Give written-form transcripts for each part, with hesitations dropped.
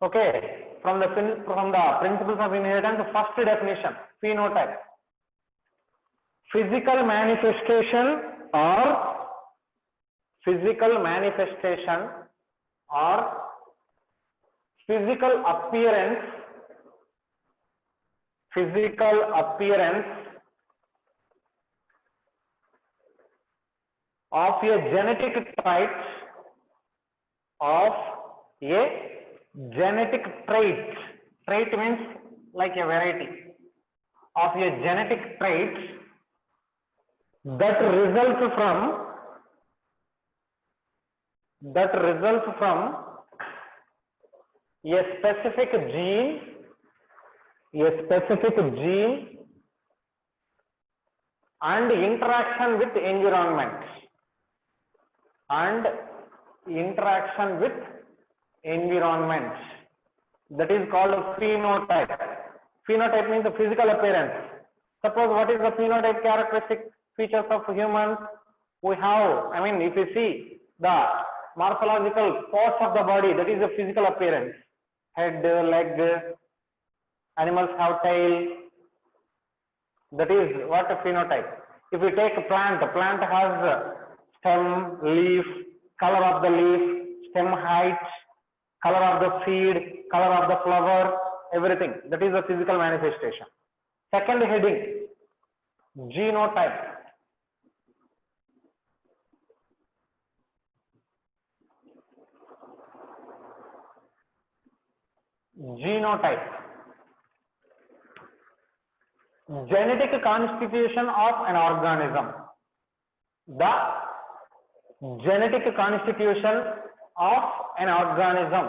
Okay, from the principles of inheritance, first definition, phenotype. Physical manifestation or physical appearance of a genetic trait trait means like a variety of a genetic trait that results from a specific gene and interaction with environment that is called a phenotype. Phenotype means the physical appearance. Suppose what is the phenotype characteristic features of humans? We have, if you see the morphological parts of the body, that is the physical appearance. Head, leg, animals have tail. That is what a phenotype. If you take a plant has stem, leaf, color of the leaf, stem height, color of the seed, color of the flower, everything. That is the physical manifestation. Second heading, genotype. Genetic constitution of an organism. The genetic constitution of an organism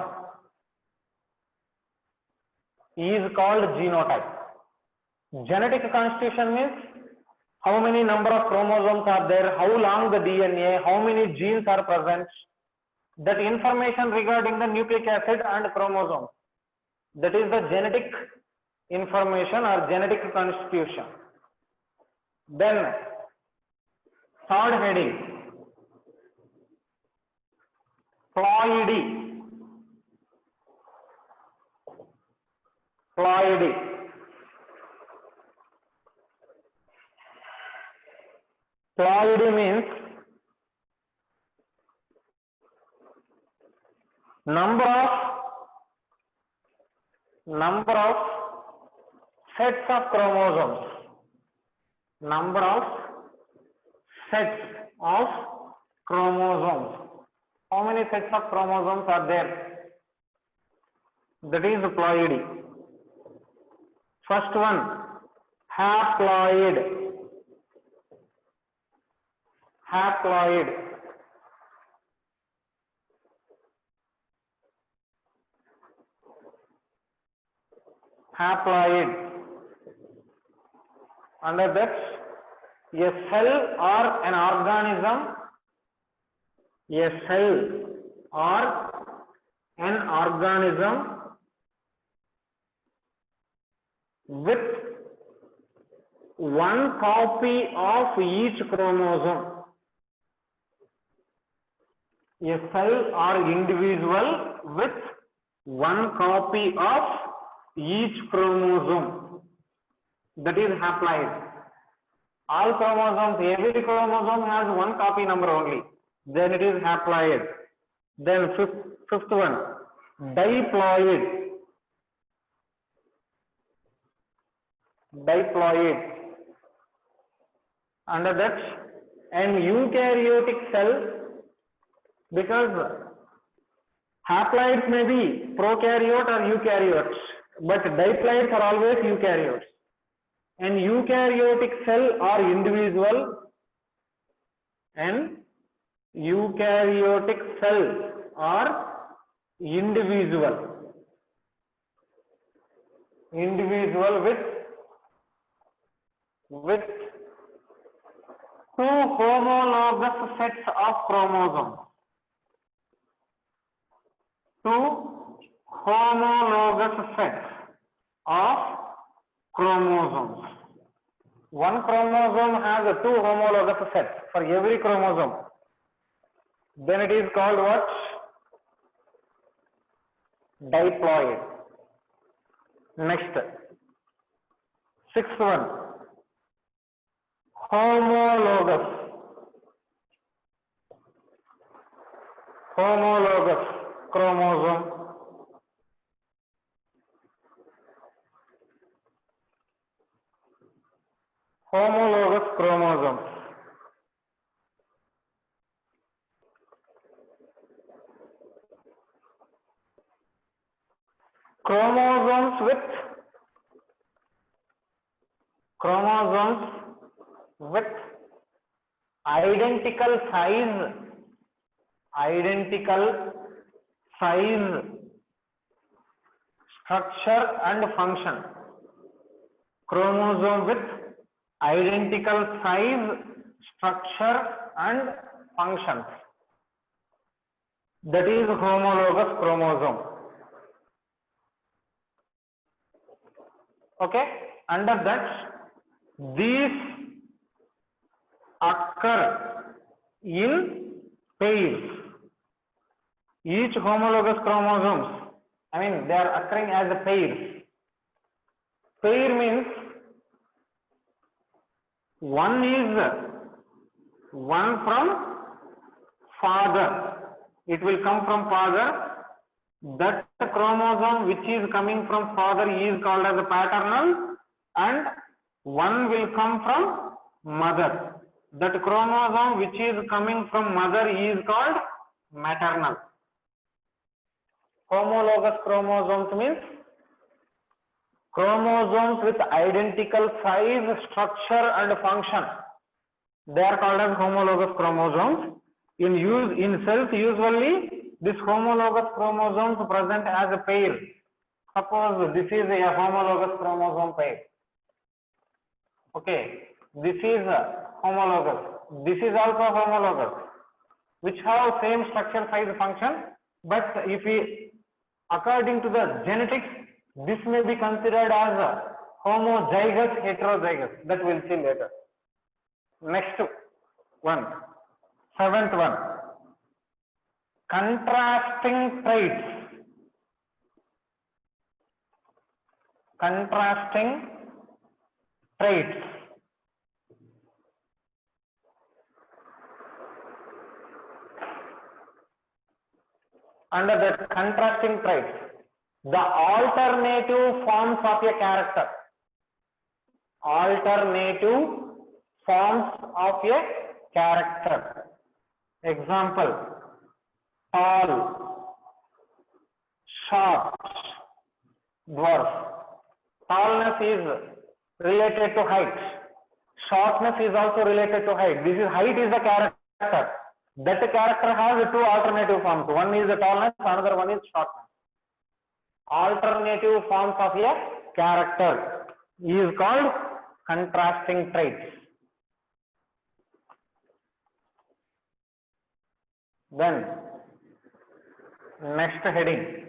is called genotype. Genetic constitution means how many number of chromosomes are there, how long the DNA, how many genes are present, that information regarding the nucleic acid and chromosomes. That is the genetic information or genetic constitution. Then third heading, ploidy. Ploidy means number of sets of chromosomes. Number of sets of chromosomes. How many sets of chromosomes are there? That is ploidy. First one, haploid. Under that, a cell or an organism, with one copy of each chromosome. A cell or individual with one copy of each chromosome. That is haploid. All chromosomes, every chromosome has one copy number only. Then it is haploid. Then fifth one, diploid. Under that, an eukaryotic cell, because haploids may be prokaryote or eukaryotes, but diploids are always eukaryotes. An eukaryotic cell or individual, with two homologous sets of chromosomes. Two homologous sets of chromosomes. One chromosome has two homologous sets for every chromosome. Then it is called what? diploid. Next, sixth one, homologous. Homologous chromosome. Homologous chromosomes. Chromosomes with identical size, structure and function. Chromosome with identical size, structure and functions. That is homologous chromosome. Okay, under that, these occur in pairs. Each homologous chromosomes, I mean, they are occurring as a pairs. Pair means one is one from father. It will come from father. That chromosome which is coming from father is called as a paternal, and one will come from mother. That chromosome which is coming from mother is called maternal. Homologous chromosomes means chromosomes with identical size, structure and function. They are called as homologous chromosomes. In cells, usually this homologous chromosomes present as a pair. Suppose this is a homologous chromosome pair. Okay, this is homologous. This is also homologous, which have same structure, size, function. But if we, according to the genetics, this may be considered as a homozygous, heterozygous. That we'll see later. Next one, seventh one, contrasting traits. Contrasting traits. Under that contrasting traits, the alternative forms of a character. Alternative forms of a character. Example, tall, short, dwarf. Tallness is related to height. Shortness is also related to height. This is height is the character. That character has two alternative forms. One is the tallness, another one is shortness. Alternative forms of a character is called contrasting traits. Then next heading,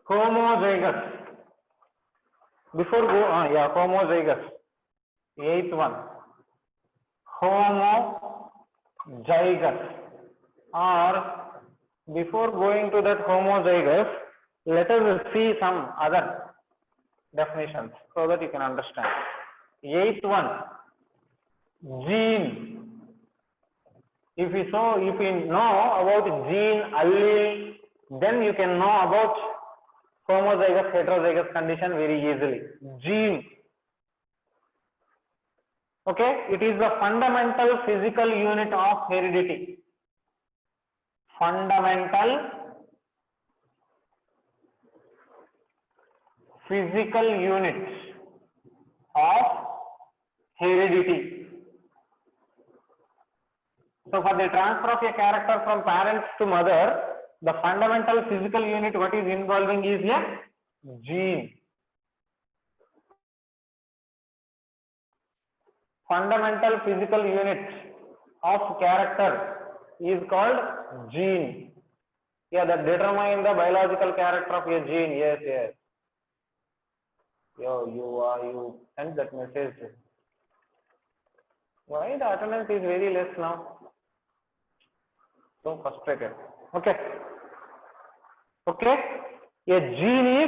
homozygous. Before go on, homozygous. Eighth one, homozygous. Or before going to that homozygous, let us see some other definitions so that you can understand. Eighth one, gene. If you know about gene, allele, then you can know about homozygous, heterozygous condition very easily. Gene. Okay, it is the fundamental physical unit of heredity. Fundamental physical unit of heredity. So for the transfer of a character from parents to mother, the fundamental physical unit what is involving is a gene. Fundamental physical unit of character is called gene. Yeah, that determine the biological character of a gene. Yes, yes. You sent that message. Why the attendance is very less now? So frustrated. Okay. Okay. A gene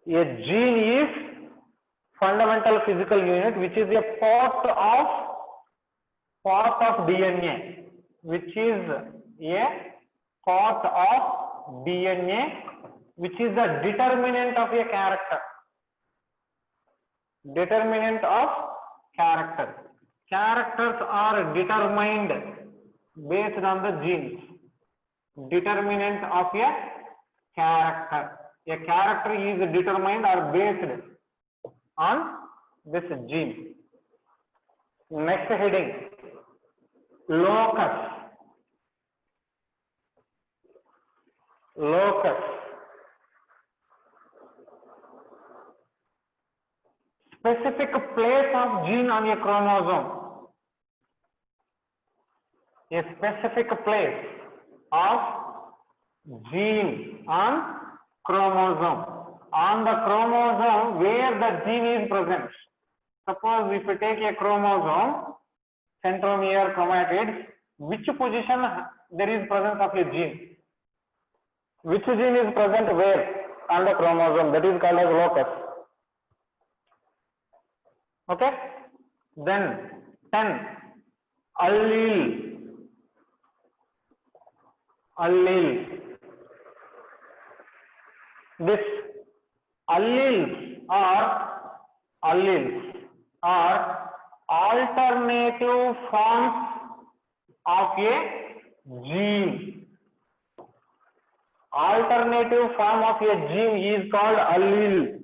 is fundamental physical unit which is a part of DNA, which is a part of DNA, which is the determinant of a character. Determinant of character. Characters are determined based on the genes. Determinant of a character. A character is determined or based on this gene. Next heading, locus. Locus. Specific place of gene on a chromosome. A specific place of gene on chromosome. On the chromosome where the gene is present. Suppose if you take a chromosome, centromere, chromatids, which position there is presence of a gene? Which gene is present where on the chromosome? That is called as locus. Okay? Then 10, allele. Allele. This alleles are alternative forms of a gene. Alternative form of a gene is called allele.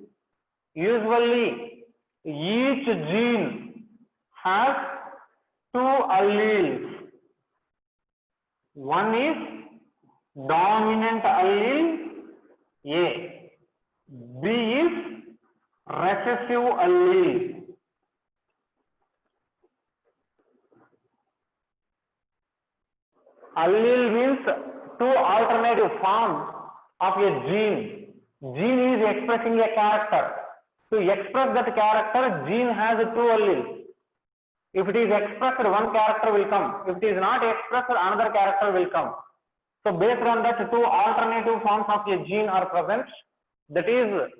Usually each gene has two alleles. One is dominant allele A. B is recessive allele. Allele means two alternative forms of a gene. Gene is expressing a character. To express that character, gene has two alleles. If it is expressed, one character will come. If it is not expressed, another character will come. So based on that, two alternative forms of a gene are present. That is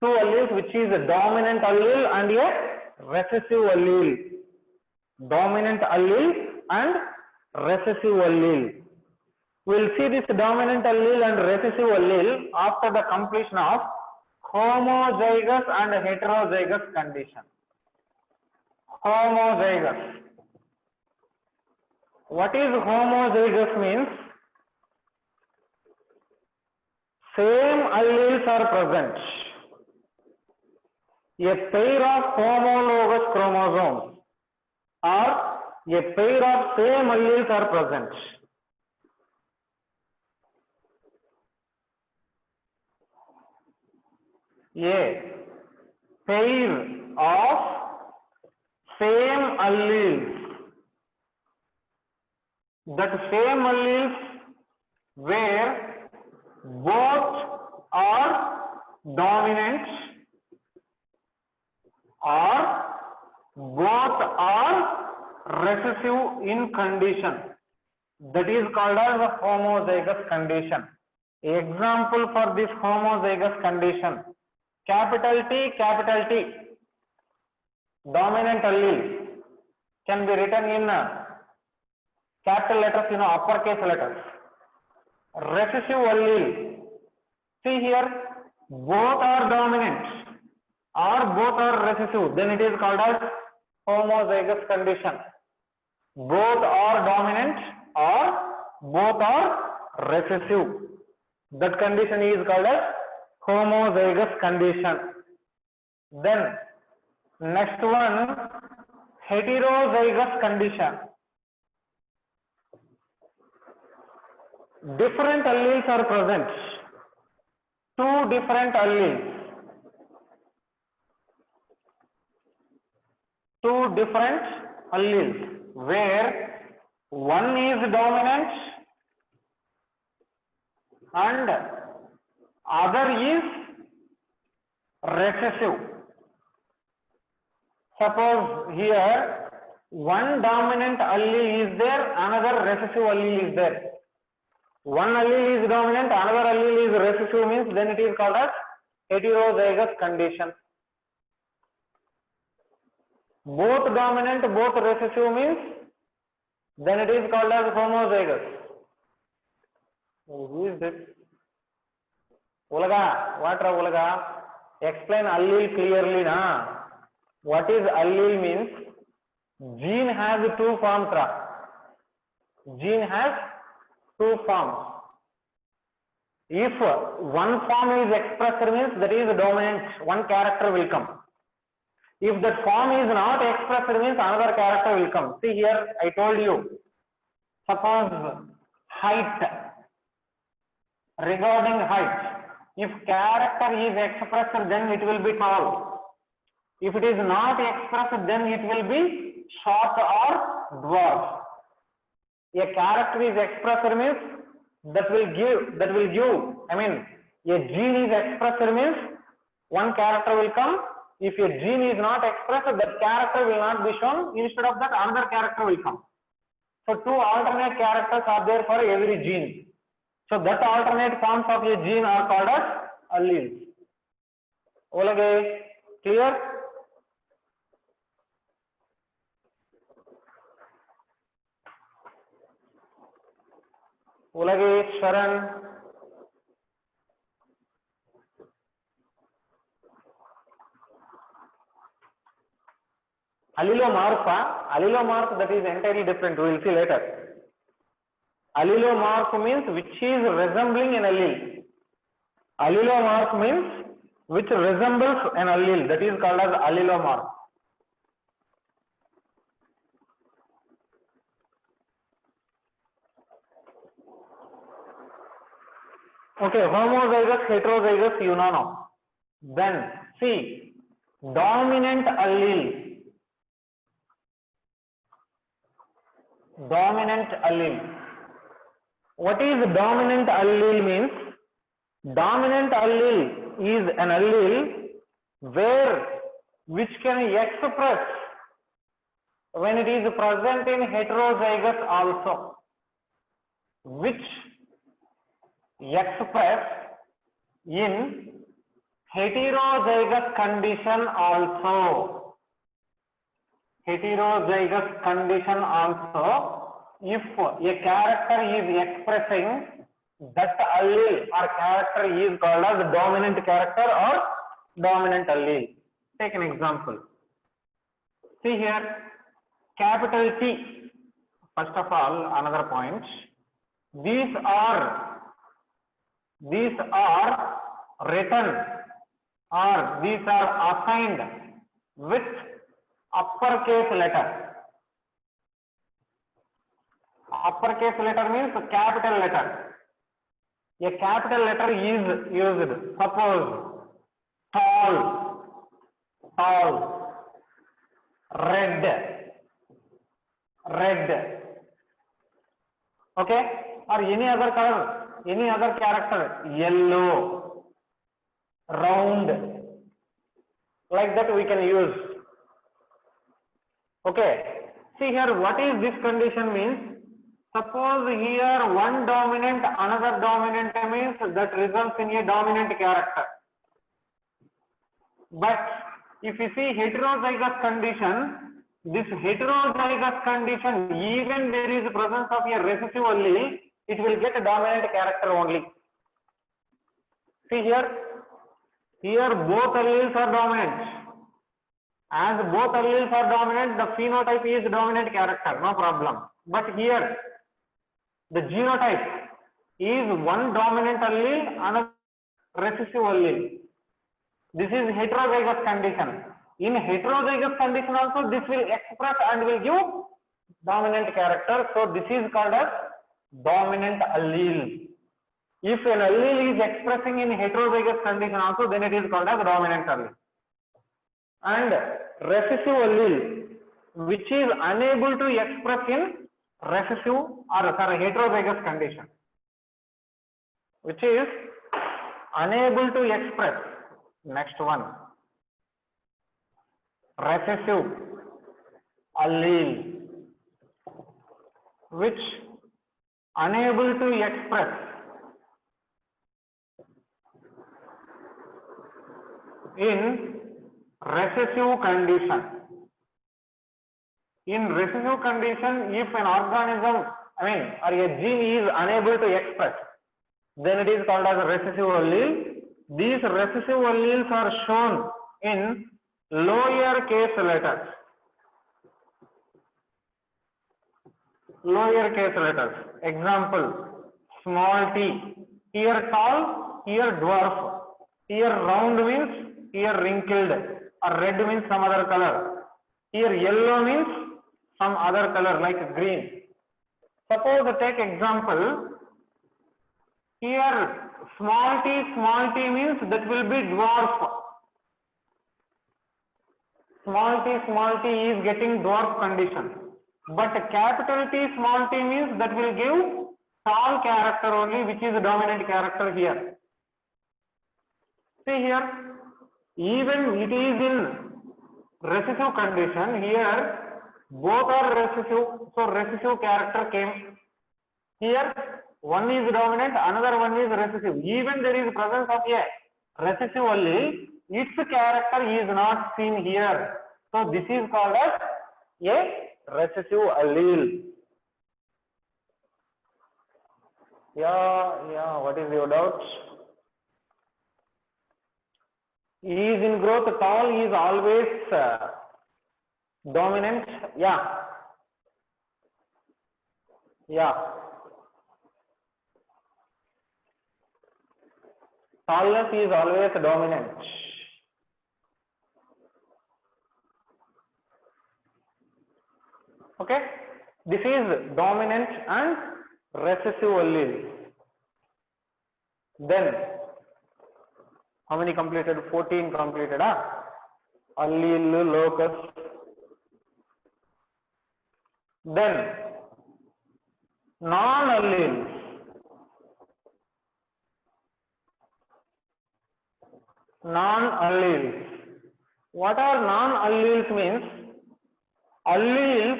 two alleles, which is a dominant allele and a recessive allele. Dominant allele and recessive allele. We will see this dominant allele and recessive allele after the completion of homozygous and heterozygous condition. Homozygous. What is homozygous means? Same alleles are present. A pair of homologous chromosomes or a pair of same alleles are present. A pair of same alleles. That same alleles where both are dominant or both are recessive in condition. That is called as a homozygous condition. Example for this homozygous condition: capital T, dominant allele can be written in capital letters, uppercase letters. Recessive allele, see here, both are dominant or both are recessive, then it is called as homozygous condition. Both are dominant or both are recessive. That condition is called as homozygous condition. Then next one, heterozygous condition. Different alleles are present. Two different alleles. Two different alleles where one is dominant and other is recessive. Suppose here one dominant allele is there, another recessive allele is there. one allele is dominant, another allele is recessive, means then it is called as heterozygous condition. Both dominant, both recessive means then it is called as homozygous. Who is this? Ulaga, what are Ulaga? Explain allele clearly na. What is allele means? Gene has two forms. Gene has two forms. If one form is expressed means that is dominant, one character will come. If that form is not expressed means another character will come. See here, I told you, suppose height. Regarding height, if character is expressed, then it will be tall. If it is not expressed, then it will be short or dwarf. A character is expressed means that will give. I mean, a gene is expressed means one character will come. If a gene is not expressed, that character will not be shown. Instead of that, another character will come. So two alternate characters are there for every gene. So that alternate forms of a gene are called as alleles. Olage, clear? Olage, Sharan. Allelomorph, that is entirely different. We will see later. Allelomorph means which is resembling an allele. Allelomorph means which resembles an allele. That is called as allelomorph. Okay, homozygous, heterozygous, you know now. Then see, dominant allele. Dominant allele. What is dominant allele means? Dominant allele is an allele which can express when it is present in heterozygous also, which express in heterozygous condition also. Heterozygous condition also. If a character is expressing that allele or character is called as dominant character or dominant allele. Take an example. See here, capital T. First of all, another point. These are written or these are assigned with uppercase letter. Uppercase letter means capital letter. A capital letter is used. Suppose tall, red. Okay? Or any other color, any other character, yellow, round. Like that we can use. Okay? See here, what is this condition means? Suppose here one dominant, another dominant means that results in a dominant character. But if you see heterozygous condition, this heterozygous condition, even there is presence of a recessive allele, it will get a dominant character only. See here both alleles are dominant. As both alleles are dominant, the phenotype is dominant character, no problem. But here, the genotype is one dominant allele, another recessive allele. This is heterozygous condition. In heterozygous condition also, this will express and will give dominant character. So this is called as dominant allele. If an allele is expressing in heterozygous condition also, then it is called as dominant allele. And recessive allele, which is unable to express in recessive or heterozygous condition, which is unable to express. Next one, recessive allele, which unable to express in recessive condition. In recessive condition, if an organism, or a gene is unable to express, then it is called as a recessive allele. These recessive alleles are shown in lower case letters. Lower case letters. Example, small t. Here tall, here dwarf. Here round means here wrinkled, or red means some other color. Here yellow means some other color like green. Suppose take example, here small t means that will be dwarf. Small t is getting dwarf condition. But capital T small t means that will give tall character only, which is the dominant character here. See here, even it is in recessive condition, here both are recessive, so recessive character came. Here one is dominant, another one is recessive. Even there is presence of a recessive allele, its character is not seen here. So this is called as a recessive allele. Yeah, what is your doubt? Is in growth, tall is always dominant. Yeah. Tallness is always dominant. Okay, this is dominant and recessive allele. Then how many completed? 14 completed. Allele, locus. Then non-alleles. Non-alleles. What are non-alleles means? Alleles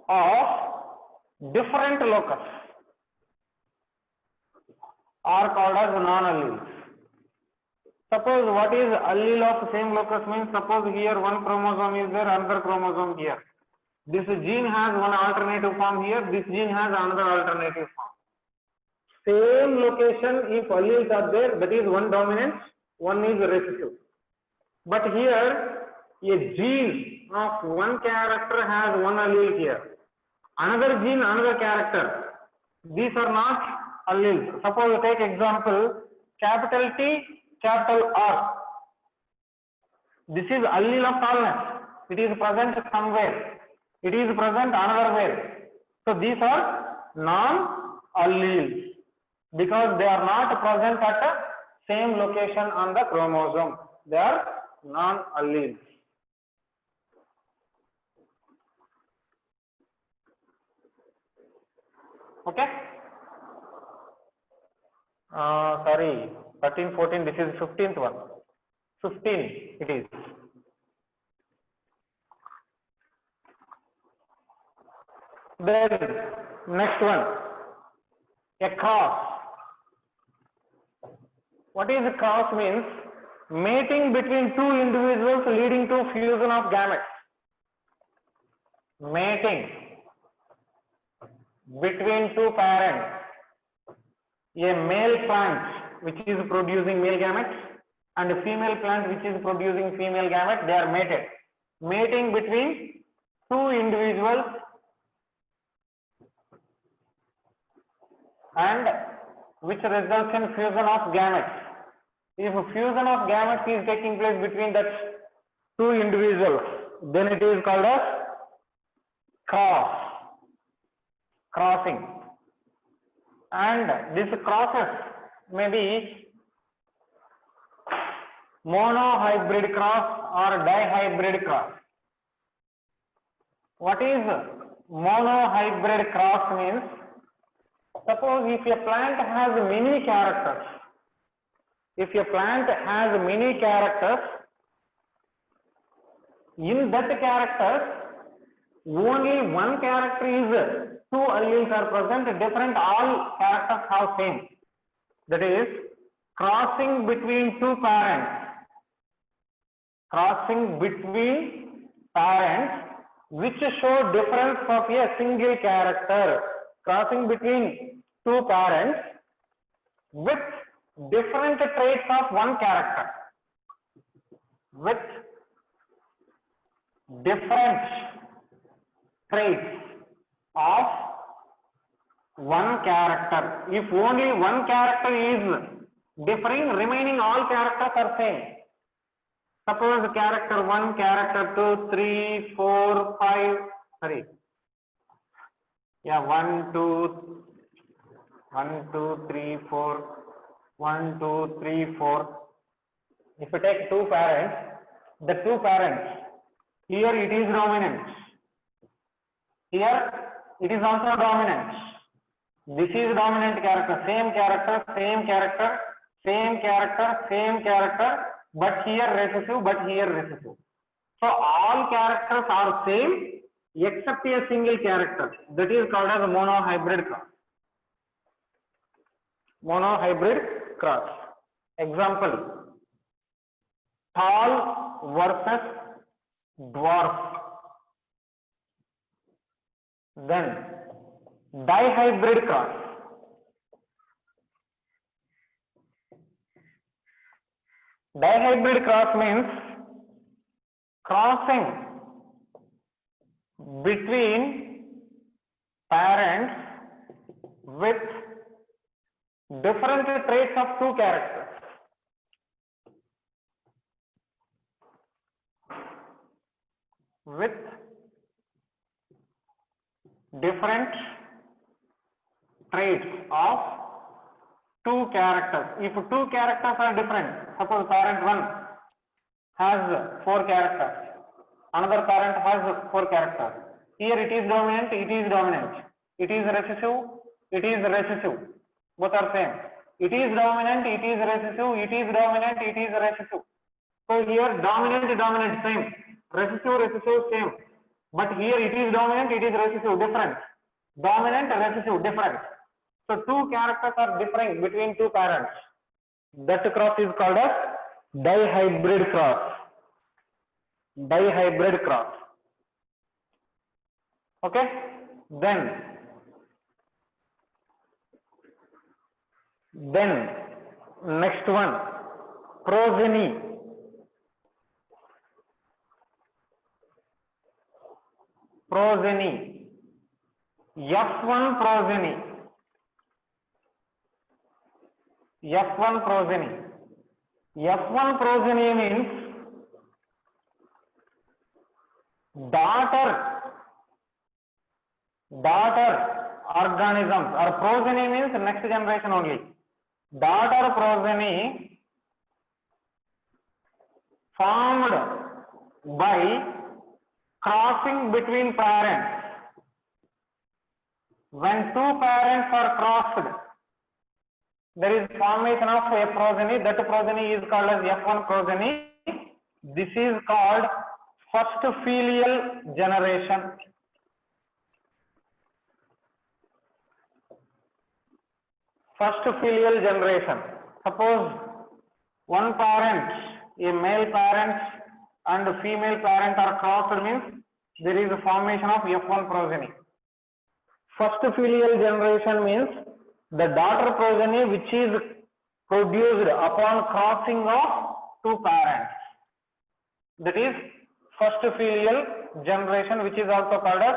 of different locus are called as non-alleles. Suppose what is allele of same locus means, suppose here one chromosome is there, another chromosome here. This gene has one alternative form here, this gene has another alternative form. Same location, if alleles are there, that is one dominant, one is recessive. But here, a gene of one character has one allele here. Another gene, another character. These are not alleles. Suppose take example, capital T, capital R. This is allele of tallness. It is present somewhere. It is present another way. So these are non-alleles because they are not present at the same location on the chromosome. They are non-alleles. Okay. Sorry, 13, 14. This is 15th one. 15 it is. Then next one, a cross. What is a cross means? Mating between two individuals leading to fusion of gametes. Mating between two parents. A male plant which is producing male gametes and a female plant which is producing female gametes, they are mated. Mating between two individuals and which results in fusion of gametes. If a fusion of gametes is taking place between that two individuals, then it is called as crossing. And this crosses may be monohybrid cross or dihybrid cross. What is monohybrid cross means? Suppose if a plant has many characters, in that character, only one character is two alleles are present, different, all characters have same. That is crossing between two parents. Crossing between parents which show difference of a single character. Crossing between two parents with different traits of one character. With different traits of one character. If only one character is differing, remaining all characters are same. Suppose character 1, character 2, 3, 4, 5, sorry. Yeah, 1, 2, 3, 4, 1, 2, 3, 4. If you take two parents, the two parents, here it is dominant. Here it is also dominant. This is dominant character, same character, same character, same character, same character, but here recessive, but here recessive. So all characters are same except a single character. That is called as a monohybrid cross. Monohybrid cross. Example: tall versus dwarf. Then dihybrid cross. Dihybrid cross means crossing between parents with different traits of two characters. With different traits of two characters. If two characters are different, suppose parent 1 has 4 characters, another parent has 4 characters. Here it is dominant, it is dominant. It is recessive, it is recessive. Both are same. It is dominant, it is recessive, it is dominant, it is recessive. So here dominant, dominant, same. Recessive, recessive, same. But here it is dominant, it is recessive, different. Dominant, recessive, different. So two characters are differing between two parents. That cross is called as dihybrid cross. Dihybrid cross. Okay? Then next one, progeny. Progeny. F1 progeny. F1 progeny. F1 progeny means daughter organisms, or progeny means next generation only. Daughter progeny formed by crossing between parents. When two parents are crossed, there is formation of a progeny. That progeny is called as F1 progeny. This is called first filial generation. First filial generation. Suppose one parent, a male parent and a female parent are crossed, means there is a formation of F1 progeny. First filial generation means the daughter progeny which is produced upon crossing of two parents. That is first filial generation, which is also called as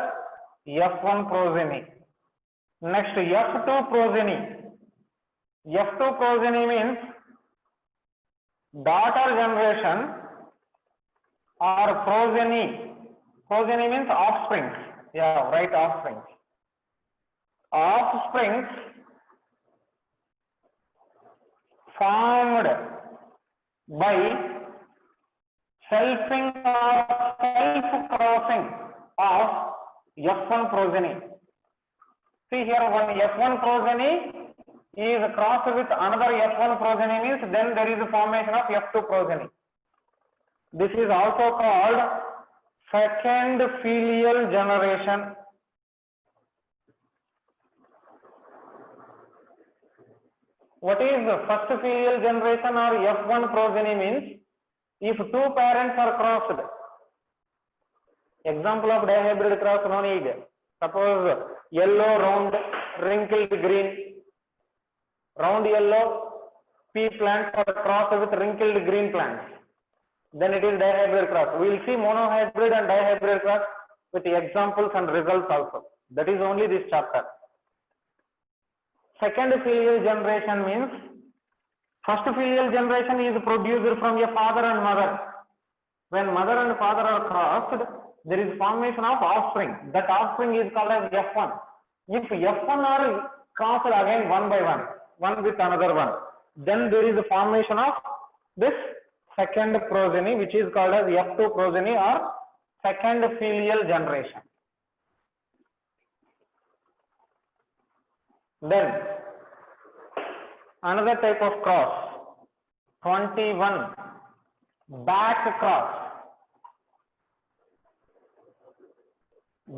F1 progeny. Next, F2 progeny. F2 progeny means daughter generation or progeny. Progeny means offspring. Yeah, right, offspring. Offspring formed by selfing or self-crossing of F1 progeny. See here, one F1 progeny is crossed with another F1 progeny, means then there is a formation of F2 progeny. This is also called second filial generation. what is the first filial generation or F1 progeny means if two parents are crossed. Example of dihybrid cross no need. Suppose yellow round wrinkled green, round yellow pea plants are crossed with wrinkled green plants. Then it is dihybrid cross. We will see monohybrid and dihybrid cross with the examples and results also. That is only this chapter. Second filial generation means first filial generation is produced from a father and mother. When mother and father are crossed, there is formation of offspring. That offspring is called as F1. If F1 are crossed again one by one with another one, then there is a formation of this second progeny, which is called as F2 progeny or second filial generation. Then another type of cross, 21, back cross.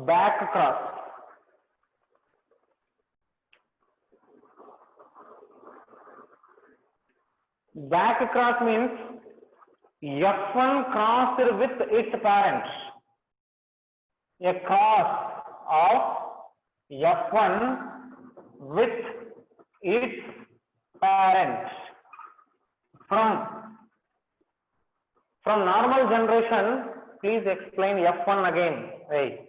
Back cross. Back cross means F1 crossed with its parents. A cross of F1 with its parents. From normal generation, please explain F1 again. Right.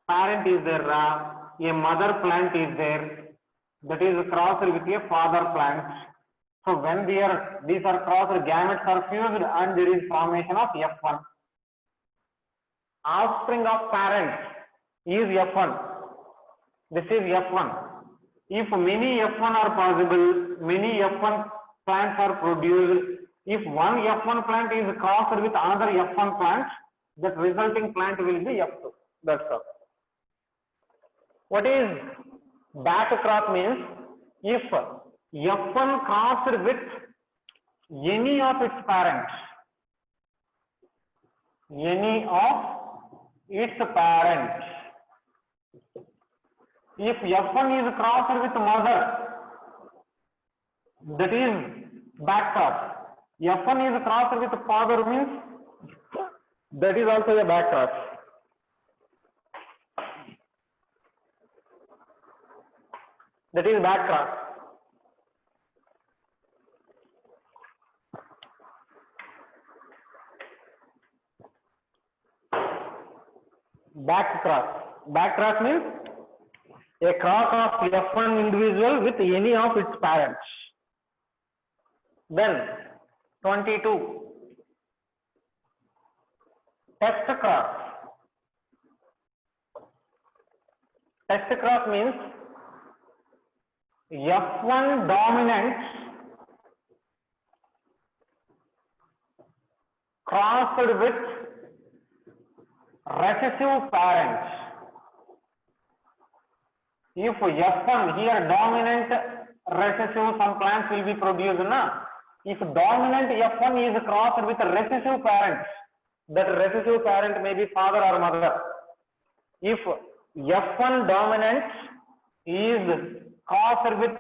Parent is there, a mother plant is there, that is crossed with a father plant. So when these are crossed, gametes are fused and there is formation of F1. Offspring of parents is F1. This is F1. If many F1 are possible, many F1 plants are produced. If one F1 plant is crossed with another F1 plant, that resulting plant will be F2. That's all. What is back cross means? If F1 crossed with any of its parents, if F1 is crossed with mother, that is back cross. F1 is crossed with father means that is also a back cross. That is back cross. Back cross. Back cross means a cross of F1 individual with any of its parents. Then 22. Test cross. Test cross means F1 dominant crossed with recessive parents. If F1 here dominant recessive, some plants will be produced. If dominant F1 is crossed with recessive parents, that recessive parent may be father or mother. If F1 dominant is crossed with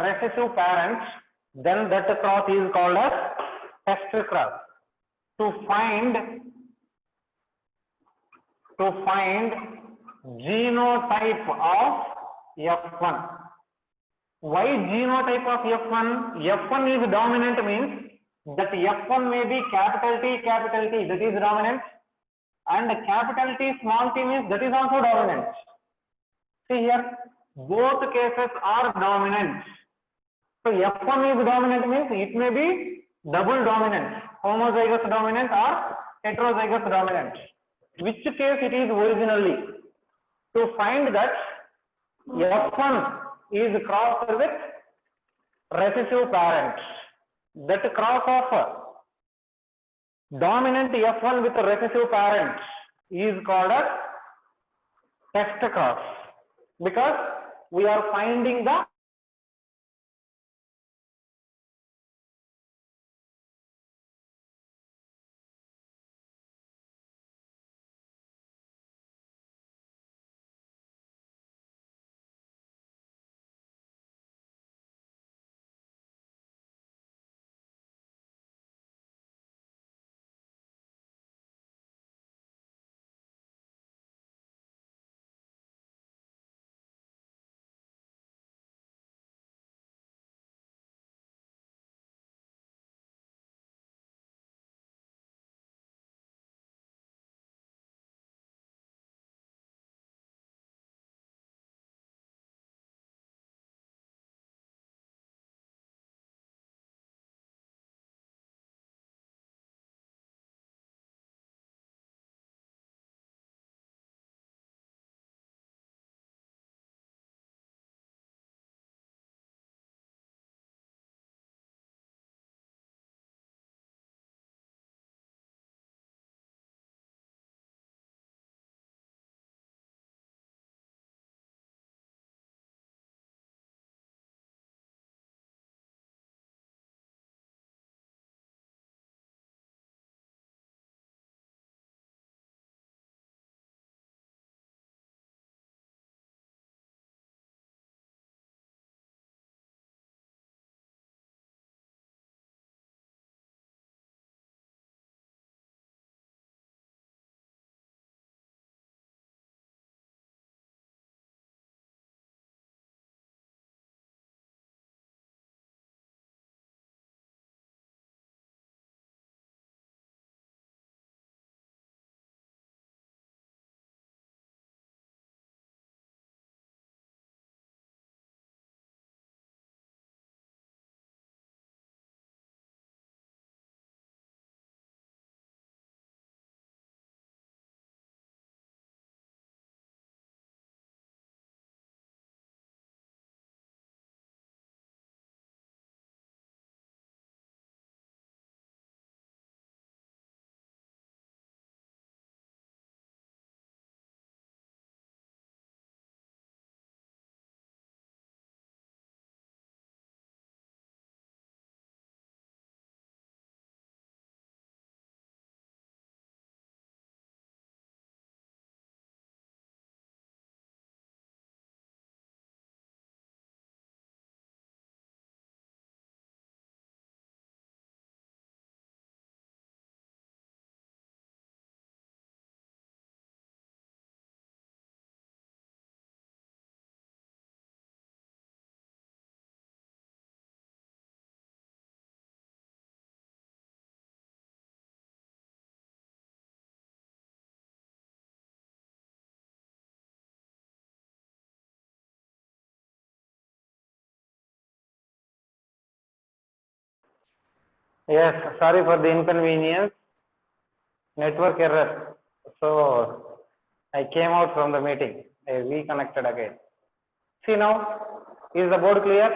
recessive parents, then that cross is called as test cross. To find genotype of F1. Why genotype of F1? F1 is dominant means that F1 may be capital T, that is dominant, and capital T, small t means that is also dominant. See here, both cases are dominant. So F1 is dominant means it may be double dominant, homozygous dominant or heterozygous dominant. Which case it is originally? To find that F1 is crossed with recessive parents. That cross of dominant F1 with recessive parents is called as test cross, because we are finding the Yes, sorry for the inconvenience. Network error. So I came out from the meeting. I reconnected again. See now, is the board clear?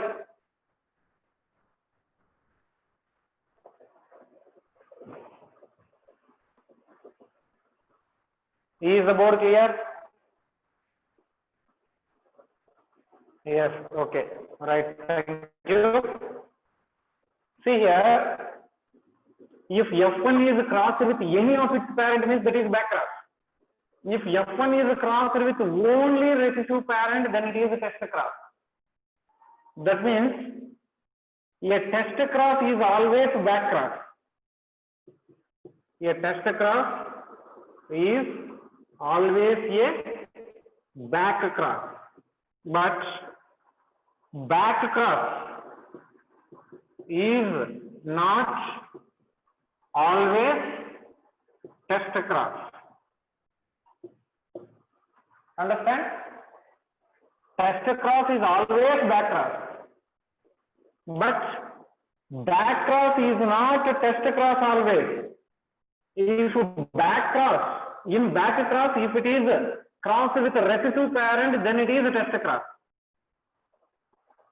Is the board clear? Yes, okay. Right, thank you. See here, if F1 is crossed with any of its parent means that is backcross. If F1 is crossed with only recessive parent, then it is a test cross. That means a test cross is always backcross. A test cross is always a backcross. But backcross is not always test cross. Understand? Test cross is always backcross. But backcross is not a test cross always. If backcross, in backcross, if it is crossed with a recessive parent, then it is a test cross.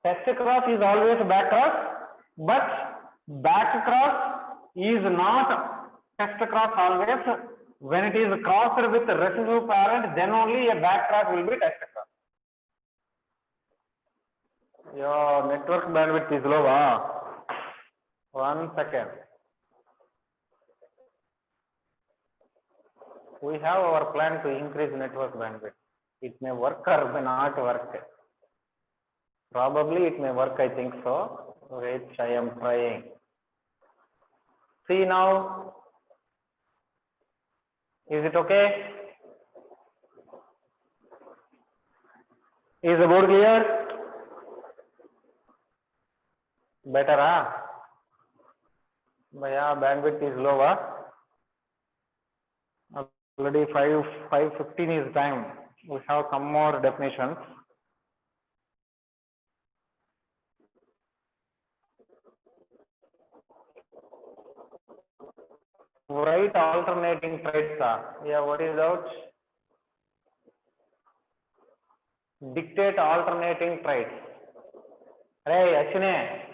Test cross is always backcross, but backcross is not test cross always. When it is crossed with a recessive parent, then only a backcross will be test cross. Your network bandwidth is low. 1 second. We have our plan to increase network bandwidth. It may work or may not work. Probably it may work, I think so. Wait, I am trying. See now. Is it okay? Is the board clear? Better, yeah, bandwidth is low. Already 5:15 is time. We have some more definitions. Write alternating traits. Yeah, what is out? Dictate alternating traits. Hey, Ashine.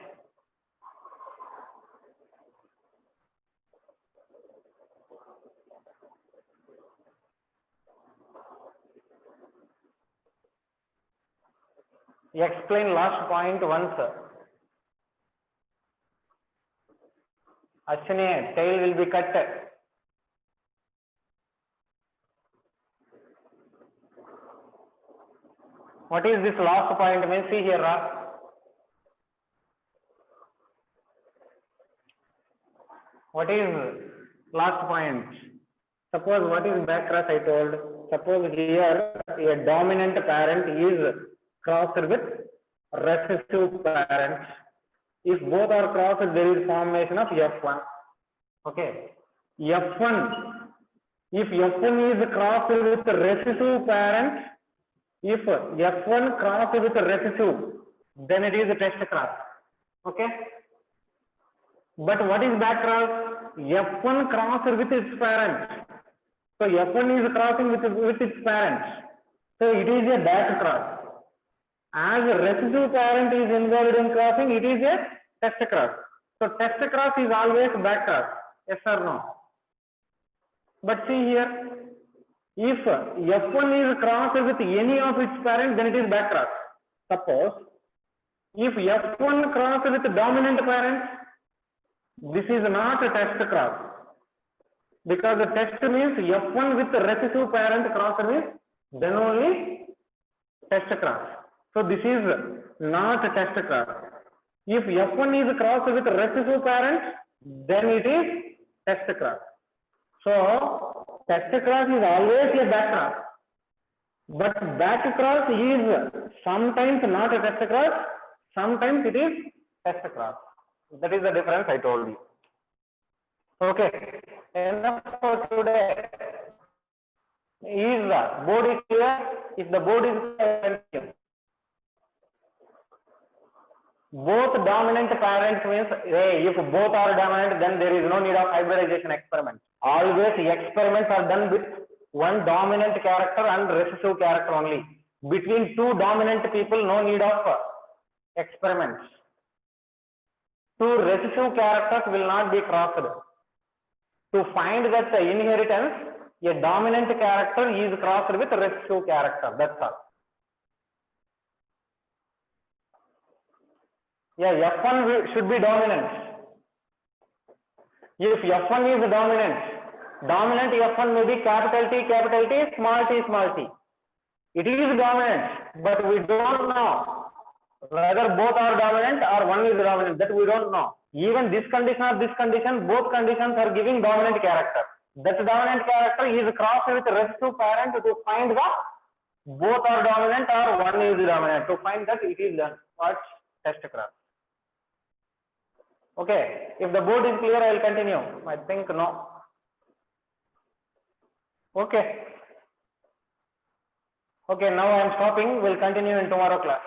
Explain last point once. Ashine, tail will be cut. What is this last point? Means see here. What is last point? Suppose what is backcross I told. Suppose here a dominant parent is crossed with recessive parent. If both are crossed, there is formation of F1. Okay. F1. If F1 is crossed with recessive parent, if F1 crossed with recessive, then it is a test cross. Okay. But what is backcross? F1 crossed with its parent. So F1 is crossing with its parent. So it is a backcross. As a recessive parent is involved in crossing, it is a test cross. So test cross is always backcross. Yes or no? But see here, if F1 is crossed with any of its parents, then it is backcross. Suppose if F1 crossed with dominant parent, this is not a test cross. Because the test means F1 with the recessive parent crossed means then only test cross. So this is not a test cross. If F1 is crossed with recessive parent, then it is test cross. So test cross is always a backcross. But backcross is sometimes not a test cross, sometimes it is test cross. That is the difference I told you. Okay. Enough for today. Is the board is clear? If the board is clear, Both dominant parents means, hey, if both are dominant, then there is no need of hybridization experiments. Always experiments are done with one dominant character and recessive character only. Between two dominant people, no need of experiments. Two recessive characters will not be crossed. To find that inheritance, a dominant character is crossed with a recessive character. That's all. Yeah, F1 should be dominant. If F1 is dominant, dominant F1 may be capital T, small t. It is dominant, but we don't know whether both are dominant or one is dominant. That we don't know. Even this condition or this condition, both conditions are giving dominant character. That dominant character is crossed with recessive parent to find the both are dominant or one is dominant. To find that it is done. What's test cross? Okay, if the board is clear, I will continue. I think no. Okay. Okay, now I am stopping. We'll continue in tomorrow class.